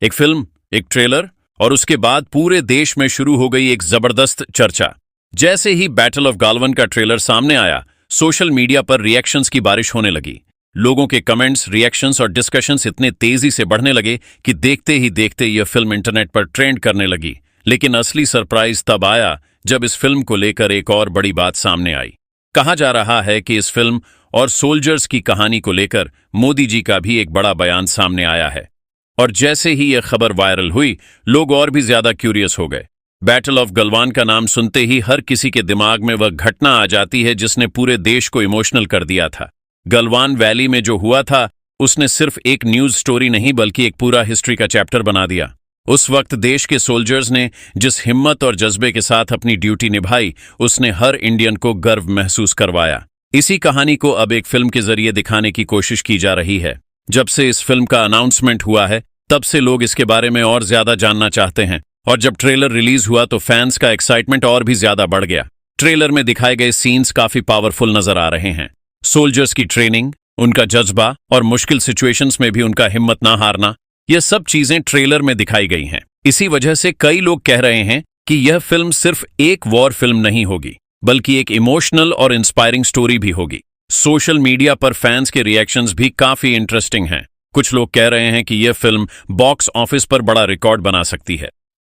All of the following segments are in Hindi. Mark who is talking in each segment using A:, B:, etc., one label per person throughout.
A: एक फिल्म, एक ट्रेलर और उसके बाद पूरे देश में शुरू हो गई एक जबरदस्त चर्चा। जैसे ही बैटल ऑफ गालवन का ट्रेलर सामने आया, सोशल मीडिया पर रिएक्शंस की बारिश होने लगी। लोगों के कमेंट्स, रिएक्शंस और डिस्कशंस इतने तेजी से बढ़ने लगे कि देखते ही देखते यह फिल्म इंटरनेट पर ट्रेंड करने लगी। लेकिन असली सरप्राइज तब आया जब इस फिल्म को लेकर एक और बड़ी बात सामने आई। कहा जा रहा है कि इस फिल्म और सोल्जर्स की कहानी को लेकर मोदी जी का भी एक बड़ा बयान सामने आया है। और जैसे ही यह खबर वायरल हुई, लोग और भी ज्यादा क्यूरियस हो गए। बैटल ऑफ गलवान का नाम सुनते ही हर किसी के दिमाग में वह घटना आ जाती है जिसने पूरे देश को इमोशनल कर दिया था। गलवान वैली में जो हुआ था, उसने सिर्फ एक न्यूज स्टोरी नहीं बल्कि एक पूरा हिस्ट्री का चैप्टर बना दिया। उस वक्त देश के सोल्जर्स ने जिस हिम्मत और जज्बे के साथ अपनी ड्यूटी निभाई, उसने हर इंडियन को गर्व महसूस करवाया। इसी कहानी को अब एक फिल्म के जरिए दिखाने की कोशिश की जा रही है। जब से इस फिल्म का अनाउंसमेंट हुआ है, तब से लोग इसके बारे में और ज्यादा जानना चाहते हैं। और जब ट्रेलर रिलीज हुआ तो फैंस का एक्साइटमेंट और भी ज्यादा बढ़ गया। ट्रेलर में दिखाए गए सीन्स काफी पावरफुल नजर आ रहे हैं। सोल्जर्स की ट्रेनिंग, उनका जज्बा और मुश्किल सिचुएशंस में भी उनका हिम्मत ना हारना, यह सब चीजें ट्रेलर में दिखाई गई हैं। इसी वजह से कई लोग कह रहे हैं कि यह फिल्म सिर्फ एक वॉर फिल्म नहीं होगी, बल्कि एक इमोशनल और इंस्पायरिंग स्टोरी भी होगी। सोशल मीडिया पर फैंस के रिएक्शंस भी काफी इंटरेस्टिंग हैं। कुछ लोग कह रहे हैं कि यह फिल्म बॉक्स ऑफिस पर बड़ा रिकॉर्ड बना सकती है।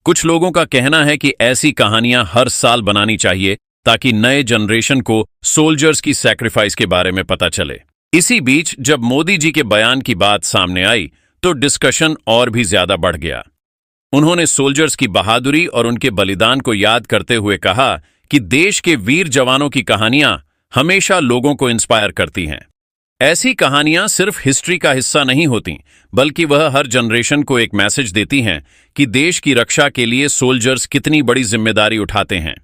A: कुछ लोगों का कहना है कि ऐसी कहानियां हर साल बनानी चाहिए ताकि नए जनरेशन को सोल्जर्स की सैक्रिफाइस के बारे में पता चले। इसी बीच जब मोदी जी के बयान की बात सामने आई तो डिस्कशन और भी ज्यादा बढ़ गया। उन्होंने सोल्जर्स की बहादुरी और उनके बलिदान को याद करते हुए कहा कि देश के वीर जवानों की कहानियां हमेशा लोगों को इंस्पायर करती हैं। ऐसी कहानियां सिर्फ हिस्ट्री का हिस्सा नहीं होती, बल्कि वह हर जनरेशन को एक मैसेज देती हैं कि देश की रक्षा के लिए सोल्जर्स कितनी बड़ी जिम्मेदारी उठाते हैं।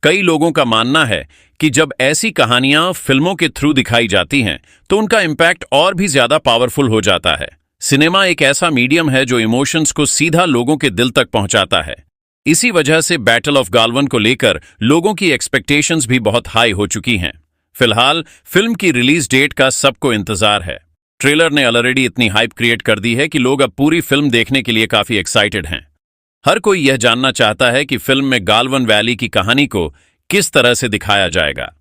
A: कई लोगों का मानना है कि जब ऐसी कहानियां फिल्मों के थ्रू दिखाई जाती हैं तो उनका इम्पैक्ट और भी ज्यादा पावरफुल हो जाता है। सिनेमा एक ऐसा मीडियम है जो इमोशंस को सीधा लोगों के दिल तक पहुंचाता है। इसी वजह से बैटल ऑफ गालवन को लेकर लोगों की एक्सपेक्टेशंस भी बहुत हाई हो चुकी हैं। फिलहाल फिल्म की रिलीज डेट का सबको इंतजार है। ट्रेलर ने ऑलरेडी इतनी हाइप क्रिएट कर दी है कि लोग अब पूरी फिल्म देखने के लिए काफी एक्साइटेड हैं। हर कोई यह जानना चाहता है कि फिल्म में गालवन वैली की कहानी को किस तरह से दिखाया जाएगा।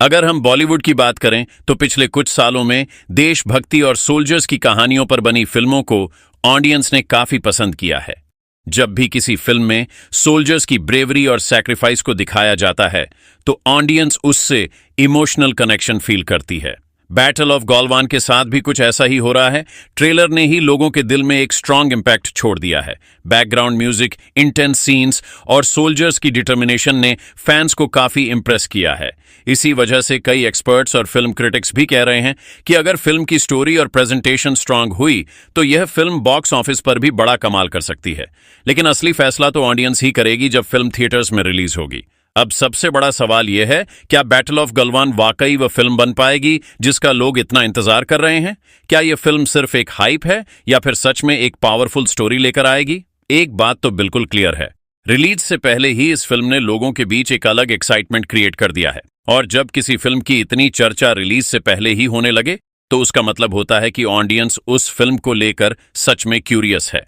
A: अगर हम बॉलीवुड की बात करें तो पिछले कुछ सालों में देशभक्ति और सोल्जर्स की कहानियों पर बनी फिल्मों को ऑडियंस ने काफी पसंद किया है। जब भी किसी फिल्म में सोल्जर्स की ब्रेवरी और सैक्रिफाइस को दिखाया जाता है तो ऑडियंस उससे इमोशनल कनेक्शन फील करती है। बैटल ऑफ गालवान के साथ भी कुछ ऐसा ही हो रहा है। ट्रेलर ने ही लोगों के दिल में एक स्ट्रांग इंपैक्ट छोड़ दिया है। बैकग्राउंड म्यूजिक, इंटेंस सीन्स और सोल्जर्स की डिटर्मिनेशन ने फैंस को काफी इंप्रेस किया है। इसी वजह से कई एक्सपर्ट्स और फिल्म क्रिटिक्स भी कह रहे हैं कि अगर फिल्म की स्टोरी और प्रेजेंटेशन स्ट्रांग हुई तो यह फिल्म बॉक्स ऑफिस पर भी बड़ा कमाल कर सकती है। लेकिन असली फैसला तो ऑडियंस ही करेगी जब फिल्म थिएटर्स में रिलीज होगी। अब सबसे बड़ा सवाल यह है, क्या बैटल ऑफ गलवान वाकई वह फिल्म बन पाएगी जिसका लोग इतना इंतजार कर रहे हैं? क्या यह फिल्म सिर्फ एक हाइप है या फिर सच में एक पावरफुल स्टोरी लेकर आएगी? एक बात तो बिल्कुल क्लियर है, रिलीज से पहले ही इस फिल्म ने लोगों के बीच एक अलग एक्साइटमेंट क्रिएट कर दिया है। और जब किसी फिल्म की इतनी चर्चा रिलीज से पहले ही होने लगे तो उसका मतलब होता है कि ऑडियंस उस फिल्म को लेकर सच में क्यूरियस है।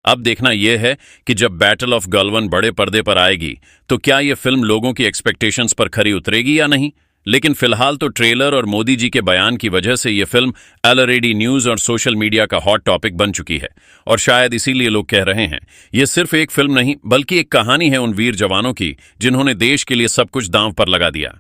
A: अब देखना यह है कि जब बैटल ऑफ गालवन बड़े पर्दे पर आएगी तो क्या यह फिल्म लोगों की एक्सपेक्टेशंस पर खरी उतरेगी या नहीं। लेकिन फिलहाल तो ट्रेलर और मोदी जी के बयान की वजह से यह फिल्म ऑलरेडी न्यूज और सोशल मीडिया का हॉट टॉपिक बन चुकी है। और शायद इसीलिए लोग कह रहे हैं यह सिर्फ एक फिल्म नहीं बल्कि एक कहानी है उन वीर जवानों की जिन्होंने देश के लिए सब कुछ दांव पर लगा दिया।